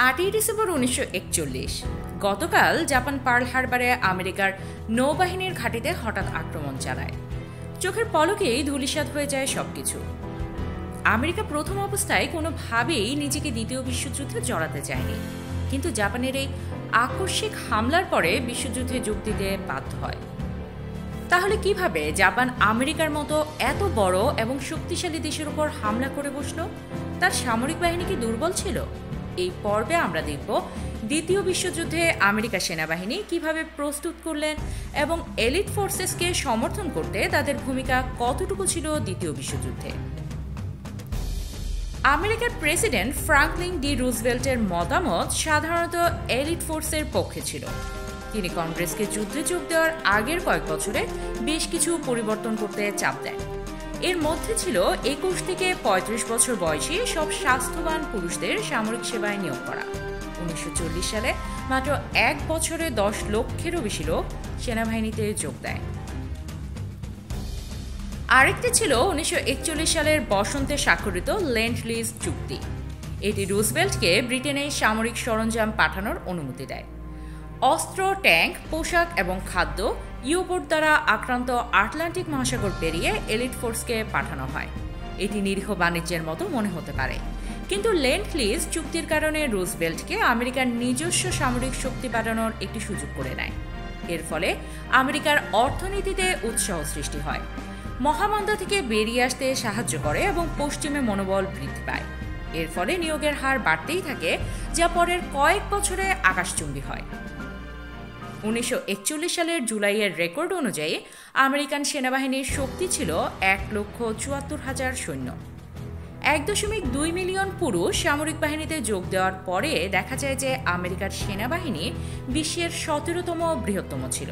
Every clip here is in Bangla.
8ই ডিসেম্বর 1941 গতকাল জাপান পার্ল হারবারে আমেরিকার নৌবাহিনীর ঘাঁটিতে হঠাৎ আক্রমণ চালায়। চোখের পলকেই ধূলিসাৎ হয়ে যায় সবকিছু। আমেরিকা প্রথম অবস্থায় কোনোভাবেই নিজেকে দ্বিতীয় বিশ্বযুদ্ধে জড়াতে চায়নি, কিন্তু জাপানের এই আকস্মিক হামলার পরে বিশ্বযুদ্ধে যোগ দিতে বাধ্য হয়। তাহলে কিভাবে জাপান আমেরিকার মতো এত বড় এবং শক্তিশালী দেশের উপর হামলা করে বসল? তার সামরিক বাহিনী কি দুর্বল ছিল? এই পর্বে আমরা দেখব দ্বিতীয় বিশ্বযুদ্ধে আমেরিকা সেনাবাহিনী কিভাবে প্রস্তুত করলেন এবং এলিট ফোর্সেসকে সমর্থন করতে তাদের ভূমিকা কতটুকু ছিল দ্বিতীয় বিশ্বযুদ্ধে। আমেরিকার প্রেসিডেন্ট ফ্রাঙ্কলিন ডি রুজভেল্টের মতামত সাধারণত এলিট ফোর্সের পক্ষে ছিল। তিনি কংগ্রেসকে যুদ্ধে যোগ দেওয়ার আগের কয়েক বছরে বেশ কিছু পরিবর্তন করতে চাপ দেন। এর মধ্যে ছিল 21 থেকে 35 বছর বয়সী সব স্বাস্থ্যবান পুরুষদের সামরিক সেবায় নিয়োগ করা। 1940 সালে মাত্র 1 বছরে 10 লক্ষেরও বেশি লোক সেনাবাহিনীতে যোগ দেয়। আরেকটি ছিল 1941 সালের বসন্তে স্বাক্ষরিত লেন্ড-লিজ চুক্তি। এটি রুজভেল্টকে ব্রিটেনে সামরিক সরঞ্জাম পাঠানোর অনুমতি দেয়। অস্ত্র, ট্যাঙ্ক, পোশাক এবং খাদ্য ইউবোট দ্বারা আক্রান্ত আটলান্টিক মহাসাগর পেরিয়ে এলিট ফোর্সকে পাঠানো হয়। এটি নিরীহ বাণিজ্যের মতো মনে হতে পারে, কিন্তু লেন্ড-লিজ চুক্তির কারণে রুজভেল্টকে আমেরিকার নিজস্ব সামরিক শক্তি বাড়ানোর একটি সুযোগ করে নেয়। এর ফলে আমেরিকার অর্থনীতিতে উৎসাহ সৃষ্টি হয়, মহামন্দা থেকে বেরিয়ে আসতে সাহায্য করে এবং পশ্চিমে মনোবল বৃদ্ধি পায়। এর ফলে নিয়োগের হার বাড়তেই থাকে, যা পরের কয়েক বছরে আকাশচুম্বী হয়। 1941 সালের জুলাইয়ের রেকর্ড অনুযায়ী আমেরিকান সেনাবাহিনীর শক্তি ছিল 1,74,000 সৈন্য। 1.2 মিলিয়ন পুরুষ সামরিক বাহিনীতে যোগ দেওয়ার পরে দেখা যায় যে আমেরিকার সেনাবাহিনী বিশ্বের 17তম বৃহত্তম ছিল।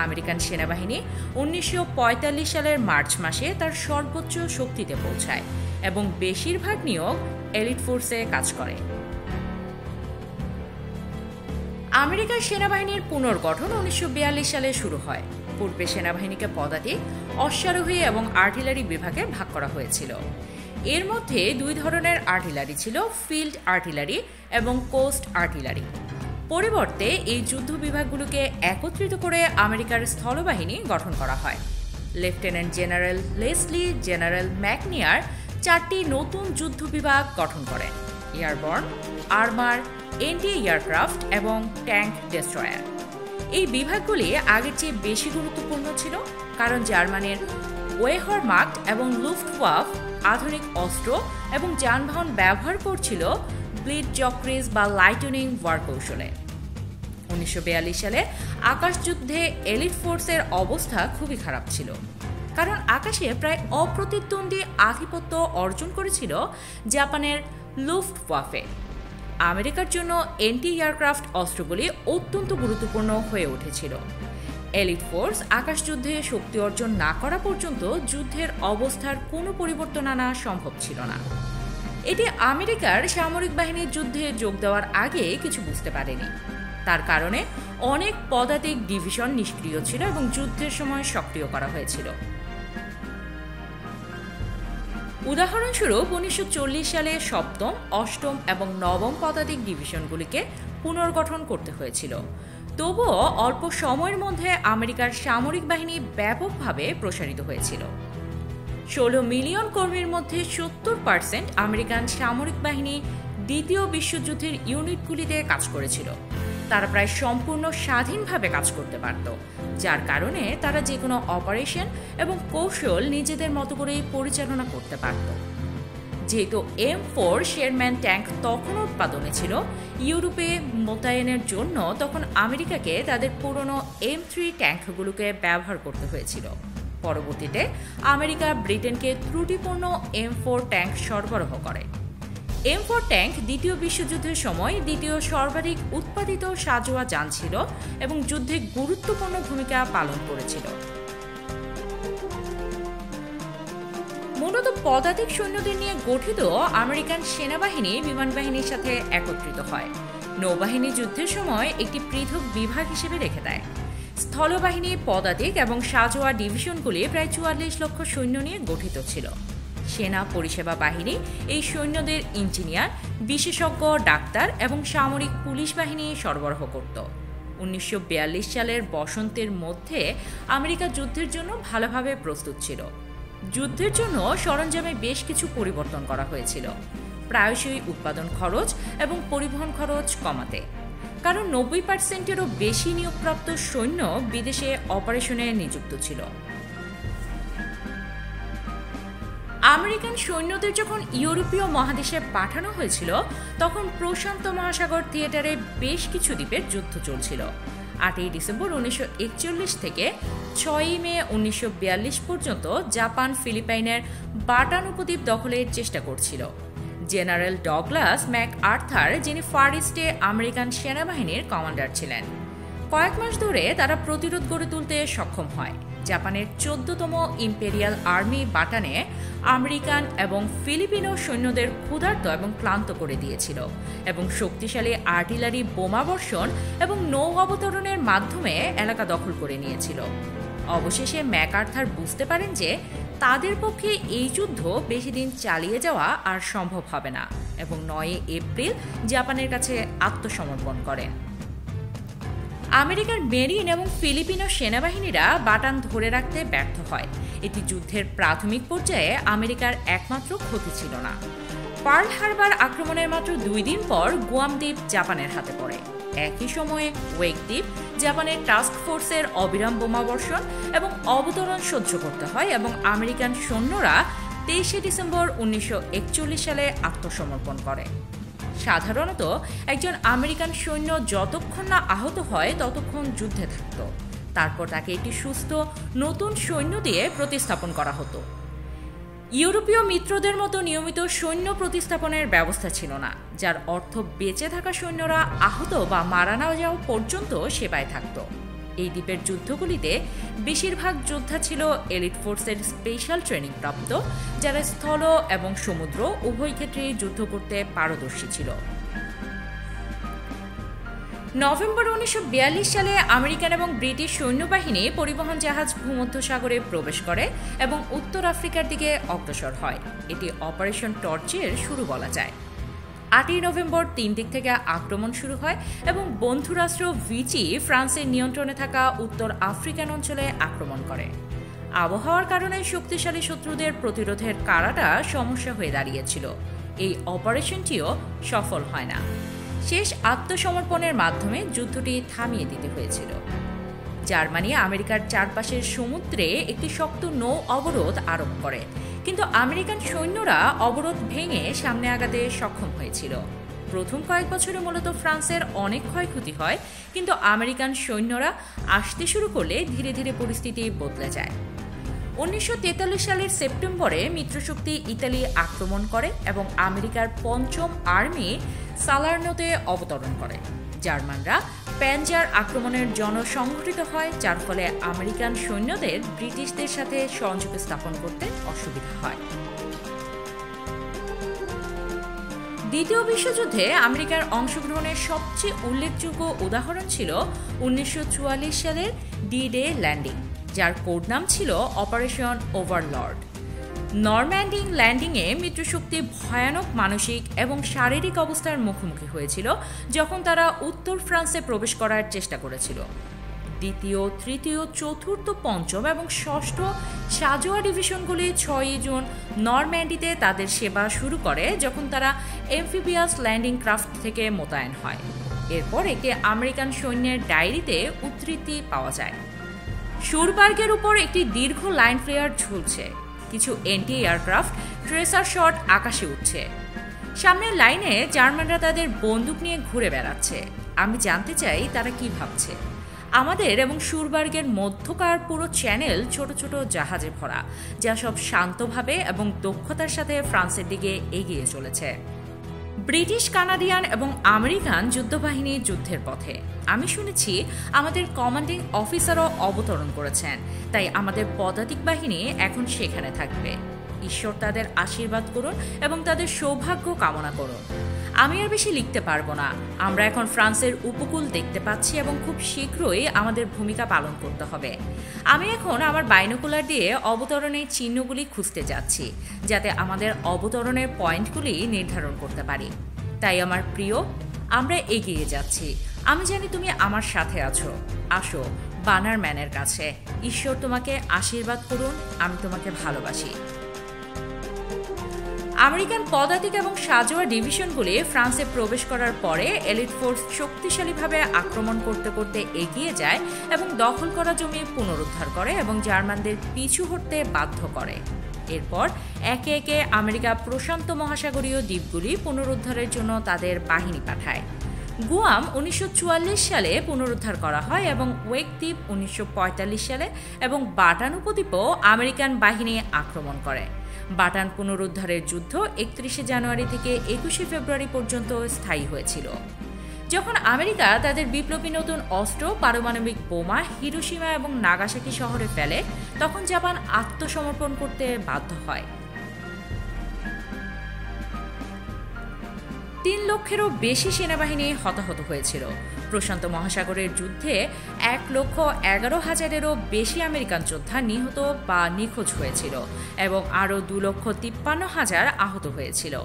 আমেরিকান সেনাবাহিনী 1945 সালের মার্চ মাসে তার সর্বোচ্চ শক্তিতে পৌঁছায় এবং বেশিরভাগ নিয়োগ এলিট ফোর্সে কাজ করে। আমেরিকার সেনাবাহিনীর পুনর্গঠন 1942 সালে শুরু হয়। পূর্বে সেনাবাহিনীকে পদাতিক, অশ্বারোহী এবং আর্টিলারি বিভাগে ভাগ করা হয়েছিল। এর মধ্যে দুই ধরনের আর্টিলারি ছিল, ফিল্ড আর্টিলারি এবং কোস্ট আর্টিলারি। পরিবর্তে এই যুদ্ধ বিভাগগুলোকে একত্রিত করে আমেরিকার স্থলবাহিনী গঠন করা হয়। লেফটেন্যান্ট জেনারেল লেসলি জেনারেল ম্যাকনিয়ার 4টি নতুন যুদ্ধ বিভাগ গঠন করেন: এয়ারবর্ন, আর্মার, এন্টি এয়ারক্রাফট এবং ট্যাঙ্ক ডেস্ট্রয়ার। এই বিভাগগুলি আগের চেয়ে বেশি গুরুত্বপূর্ণ ছিল, কারণ জার্মানির ওয়েহারমাক্ট এবং লুফটওয়াফ আধুনিক অস্ত্র এবং যানবাহন ব্যবহার করছিল ব্লিটজক্রিজ বা লাইটনিং ওয়ার কৌশলে। 1942 সালে আকাশযুদ্ধে এলিট ফোর্সের অবস্থা খুবই খারাপ ছিল, কারণ আকাশে প্রায় অপ্রতিদ্বন্দ্বী আধিপত্য অর্জন করেছিল জাপানের লুফটওয়াফে। আমেরিকার জন্য এন্টি এয়ারক্রাফট অস্ত্রগুলি অত্যন্ত গুরুত্বপূর্ণ হয়ে উঠেছিল। এলিট ফোর্স আকাশযুদ্ধে শক্তি অর্জন না করা পর্যন্ত যুদ্ধের অবস্থার কোনো পরিবর্তন আনা সম্ভব ছিল না। এটি আমেরিকার সামরিক বাহিনীর যুদ্ধে যোগ দেওয়ার আগে কিছু বুঝতে পারেনি। তার কারণে অনেক পদাতিক ডিভিশন নিষ্ক্রিয় ছিল এবং যুদ্ধের সময় সক্রিয় করা হয়েছিল। উদাহরণস্বরূপ 1940 সালে 7ম, 8ম এবং 9ম পদাতিক ডিভিশনগুলিকে পুনর্গঠন করতে হয়েছিল। তবুও অল্প সময়ের মধ্যে আমেরিকার সামরিক বাহিনী ব্যাপকভাবে প্রসারিত হয়েছিল। 16 মিলিয়ন কর্মীর মধ্যে 70% আমেরিকান সামরিক বাহিনী দ্বিতীয় বিশ্বযুদ্ধের ইউনিটগুলিতে কাজ করেছিল। তারা প্রায় সম্পূর্ণ স্বাধীনভাবে কাজ করতে পারত, যার কারণে তারা যে কোনো অপারেশন এবং কৌশল নিজেদের মতো করেই পরিচালনা করতে পারত। যেহেতু M4 শেরম্যান ট্যাঙ্ক তখন উৎপাদনে ছিল ইউরোপে মোতায়েনের জন্য, তখন আমেরিকাকে তাদের পুরনো M3 ট্যাঙ্কগুলোকে ব্যবহার করতে হয়েছিল। পরবর্তীতে আমেরিকা ব্রিটেনকে ত্রুটিপূর্ণ M4 ট্যাঙ্ক সরবরাহ করে। M4 ট্যাঙ্ক দ্বিতীয় বিশ্বযুদ্ধের সময় দ্বিতীয় সর্বাধিক উৎপাদিত সাঁজোয়া যান ছিল এবং যুদ্ধে গুরুত্বপূর্ণ ভূমিকা পালন করেছিল। মূলত পদাতিক সৈন্যদের নিয়ে গঠিত আমেরিকান সেনাবাহিনী বিমান বাহিনীর সাথে একত্রিত হয়। নৌবাহিনী যুদ্ধের সময় একটি পৃথক বিভাগ হিসেবে রেখে দেয়। স্থলবাহিনী, পদাতিক এবং সাঁজোয়া ডিভিশনগুলি প্রায় 44 লক্ষ সৈন্য নিয়ে গঠিত ছিল। সেনা পরিষেবা বাহিনী এই সৈন্যদের ইঞ্জিনিয়ার, বিশেষজ্ঞ ডাক্তার এবং সামরিক পুলিশ বাহিনী সরবরাহ করত। 1942 সালের বসন্তের মধ্যে আমেরিকা যুদ্ধের জন্য ভালোভাবে প্রস্তুত ছিল। যুদ্ধের জন্য সরঞ্জামে বেশ কিছু পরিবর্তন করা হয়েছিল, প্রায়শই উৎপাদন খরচ এবং পরিবহন খরচ কমাতে, কারণ 90%-এরও বেশি নিয়োগপ্রাপ্ত সৈন্য বিদেশে অপারেশনে নিযুক্ত ছিল। আমেরিকান সৈন্যদের যখন ইউরোপীয় মহাদেশে পাঠানো হয়েছিল, তখন প্রশান্ত মহাসাগর থিয়েটারে বেশ কিছু দ্বীপের যুদ্ধ চলছিল। 8 ডিসেম্বর 1941 থেকে 6 মে 1942 পর্যন্ত জাপান ফিলিপাইনের বাটান উপদ্বীপ দখলের চেষ্টা করছিল। জেনারেল ডগলাস ম্যাকআর্থার, যিনি ফার ইস্টে আমেরিকান সেনাবাহিনীর কমান্ডার ছিলেন, কয়েক মাস ধরে তারা প্রতিরোধ গড়ে তুলতে সক্ষম হয়। জাপানের 14তম ইম্পেরিয়াল আর্মি বাটানে আমেরিকান এবং ফিলিপিনো সৈন্যদের ক্ষুধার্ত এবং ক্লান্ত করে দিয়েছিল এবং শক্তিশালী আর্টিলারি বোমাবর্ষণ এবং নৌ অবতরণের মাধ্যমে এলাকা দখল করে নিয়েছিল। অবশেষে ম্যাকআর্থার বুঝতে পারেন যে তাদের পক্ষে এই যুদ্ধ বেশি দিন চালিয়ে যাওয়া আর সম্ভব হবে না এবং 9 এপ্রিল জাপানের কাছে আত্মসমর্পণ করেন। আমেরিকার মেরিন এবং ফিলিপিনো সেনাবাহিনীরা বাটান ধরে রাখতে ব্যর্থ হয়। এটি যুদ্ধের প্রাথমিক পর্যায়ে আমেরিকার একমাত্র ক্ষতি ছিল না। পার্ল হারবার আক্রমণের মাত্র 2 দিন পর গুয়াম দ্বীপ জাপানের হাতে পড়ে। একই সময়ে ওয়েক দ্বীপ জাপানের টাস্ক ফোর্সের অবিরাম বোমাবর্ষণ এবং অবতরণ সহ্য করতে হয় এবং আমেরিকান সৈন্যরা 23 ডিসেম্বর 1941 সালে আত্মসমর্পণ করে। সাধারণত একজন আমেরিকান সৈন্য যতক্ষণ না আহত হয় ততক্ষণ যুদ্ধে থাকত। তারপর তাকে একটি সুস্থ নতুন সৈন্য দিয়ে প্রতিস্থাপন করা হতো। ইউরোপীয় মিত্রদের মতো নিয়মিত সৈন্য প্রতিস্থাপনের ব্যবস্থা ছিল না, যার অর্থ বেঁচে থাকা সৈন্যরা আহত বা মারা না যাওয়া পর্যন্ত সেবায় থাকত। এই দ্বীপের যুদ্ধগুলিতে বেশিরভাগ যোদ্ধা ছিল এলিট ফোর্সের স্পেশাল ট্রেনিং প্রাপ্ত, যারা স্থল এবং সমুদ্র উভয় ক্ষেত্রেই যুদ্ধ করতে পারদর্শী ছিল। নভেম্বর 1942 সালে আমেরিকান এবং ব্রিটিশ সৈন্যবাহিনী পরিবহন জাহাজ ভূমধ্যসাগরে প্রবেশ করে এবং উত্তর আফ্রিকার দিকে অগ্রসর হয়। এটি অপারেশন টর্চের শুরু বলা যায়। 8 নভেম্বর 3 দিক থেকে আক্রমণ শুরু হয় এবং বন্ধুরাষ্ট্র ভিচি ফ্রান্সের নিয়ন্ত্রণে থাকা উত্তর আফ্রিকান অঞ্চলে আক্রমণ করে। আবহাওয়ার কারণে শক্তিশালী শত্রুদের প্রতিরোধের কারাটা সমস্যা হয়ে দাঁড়িয়েছিল। এই অপারেশনটিও সফল হয় না। শেষ আত্মসমর্পণের মাধ্যমে যুদ্ধটি থামিয়ে দিতে হয়েছিল। জার্মানি আমেরিকার চারপাশের সমুদ্রে একটি শক্ত নৌ অবরোধ আরোপ করে, কিন্তু আমেরিকান সৈন্যরা অবরোধ ভেঙে সামনে আগাতে সক্ষম হয়েছিল। প্রথম কয়েক বছরে মূলত ফ্রান্সের অনেক ক্ষয়ক্ষতি হয়, কিন্তু আমেরিকান সৈন্যরা আসতে শুরু করলে ধীরে ধীরে পরিস্থিতি বদলে যায়। 1943 সালের সেপ্টেম্বরে মিত্রশক্তি ইতালি আক্রমণ করে এবং আমেরিকার 5ম আর্মি সালার্নোতে অবতরণ করে। জার্মানরা প্যানজার আক্রমণের জন্য সংগঠিত হয়, যার ফলে আমেরিকান সৈন্যদের ব্রিটিশদের সাথে সংযোগ স্থাপন করতে অসুবিধা হয়। দ্বিতীয় বিশ্বযুদ্ধে আমেরিকার অংশগ্রহণের সবচেয়ে উল্লেখযোগ্য উদাহরণ ছিল 1944 সালের ডি-ডে ল্যান্ডিং, যার কোড নাম ছিল অপারেশন ওভারলর্ড। নরম্যান্ডি ল্যান্ডিংয়ে মিত্রশক্তি ভয়ানক মানসিক এবং শারীরিক অবস্থার মুখোমুখি হয়েছিল যখন তারা উত্তর ফ্রান্সে প্রবেশ করার চেষ্টা করেছিল। দ্বিতীয়, তৃতীয়, চতুর্থ, পঞ্চম এবং ষষ্ঠ সাজোয়া ডিভিশনগুলি 6 জুন নরম্যান্ডিতে তাদের সেবা শুরু করে যখন তারা এমফিবিয়াস ল্যান্ডিং ক্রাফট থেকে মোতায়েন হয়। এরপর একটি আমেরিকান সৈন্যের ডায়েরিতে উদ্ধৃতি পাওয়া যায়, শুরবার্গের উপর একটি দীর্ঘ লাইন ফ্লেয়ার ঝুলছে, কিছু এন্টি এয়ারক্রাফট ট্রেসার শট আকাশে উঠছে, সামনের লাইনে জার্মানরা তাদের বন্দুক নিয়ে ঘুরে বেড়াচ্ছে। আমি জানতে চাই তারা কি ভাবছে। আমাদের এবং শুরবার্গের মধ্যকার পুরো চ্যানেল ছোট ছোট জাহাজে ভরা, যা সব শান্তভাবে এবং দক্ষতার সাথে ফ্রান্সের দিকে এগিয়ে চলেছে। ব্রিটিশ, কানাডিয়ান এবং আমেরিকান যুদ্ধবাহিনী যুদ্ধের পথে। আমি শুনেছি আমাদের কমান্ডিং অফিসারও অবতরণ করেছেন, তাই আমাদের পদাতিক বাহিনী এখন সেখানে থাকবে। ঈশ্বর তাদের আশীর্বাদ করুন এবং তাদের সৌভাগ্য কামনা করুন। আমি আর বেশি লিখতে পারবো না। আমরা এখন ফ্রান্সের উপকূল দেখতে পাচ্ছি এবং খুব শীঘ্রই আমাদের ভূমিকা পালন করতে হবে। আমি এখন আমার বাইনোকুলার দিয়ে অবতরণের চিহ্নগুলি খুঁজতে যাচ্ছি, যাতে আমাদের অবতরণের পয়েন্টগুলি নির্ধারণ করতে পারি। তাই আমার প্রিয়, আমরা এগিয়ে যাচ্ছি। আমি জানি তুমি আমার সাথে আছো। আসো বানার ম্যানের কাছে। ঈশ্বর তোমাকে আশীর্বাদ করুন। আমি তোমাকে ভালোবাসি। আমেরিকান পদাতিক এবং সাঁজোয়া ডিভিশনগুলি ফ্রান্সে প্রবেশ করার পরে এলিট ফোর্স শক্তিশালীভাবে আক্রমণ করতে করতে এগিয়ে যায় এবং দখল করা জমি পুনরুদ্ধার করে এবং জার্মানদের পিছু হটতে বাধ্য করে। এরপর একে একে আমেরিকা প্রশান্ত মহাসাগরীয় দ্বীপগুলি পুনরুদ্ধারের জন্য তাদের বাহিনী পাঠায়। গুয়াম 1944 সালে পুনরুদ্ধার করা হয় এবং ওয়েক দ্বীপ 1945 সালে এবং বাটান উপদ্বীপও আমেরিকান বাহিনী আক্রমণ করে। বাটান পুনরুদ্ধারের যুদ্ধ 31 জানুয়ারি থেকে 21 ফেব্রুয়ারি পর্যন্ত স্থায়ী হয়েছিল। যখন আমেরিকা তাদের বিপ্লবী নতুন অস্ত্র, পারমাণবিক বোমা হিরোশিমা এবং নাগাসাকি শহরে ফেলে, তখন জাপান আত্মসমর্পণ করতে বাধ্য হয়। 3 লক্ষেরও বেশি সেনাবাহিনী হতাহত হয়েছিল। প্রশান্ত মহাসাগরের যুদ্ধে 1,11,000-এরও বেশি আমেরিকান যোদ্ধা নিহত বা নিখোঁজ হয়েছিল এবং আরও 2,53,000 আহত হয়েছিল।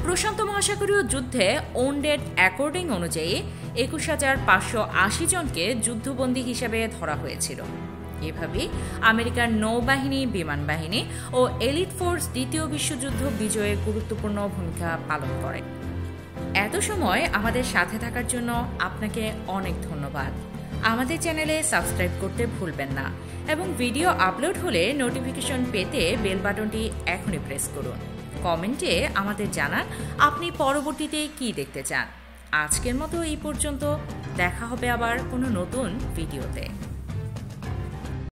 প্রশান্ত মহাসাগরীয় যুদ্ধে ওনডেড অ্যাকর্ডিং অনুযায়ী 21,580 জনকে যুদ্ধবন্দী হিসেবে ধরা হয়েছিল। এভাবেই আমেরিকার নৌবাহিনী, বিমান বাহিনী ও এলিট ফোর্স দ্বিতীয় বিশ্বযুদ্ধ বিজয়ে গুরুত্বপূর্ণ ভূমিকা পালন করে। এত সময় আমাদের সাথে থাকার জন্য আপনাকে অনেক ধন্যবাদ। আমাদের চ্যানেলে সাবস্ক্রাইব করতে ভুলবেন না এবং ভিডিও আপলোড হলে নোটিফিকেশন পেতে বেল বাটনটি এখনই প্রেস করুন। কমেন্টে আমাদের জানান আপনি পরবর্তীতে কি দেখতে চান। আজকের মতো এই পর্যন্ত। দেখা হবে আবার কোনো নতুন ভিডিওতে।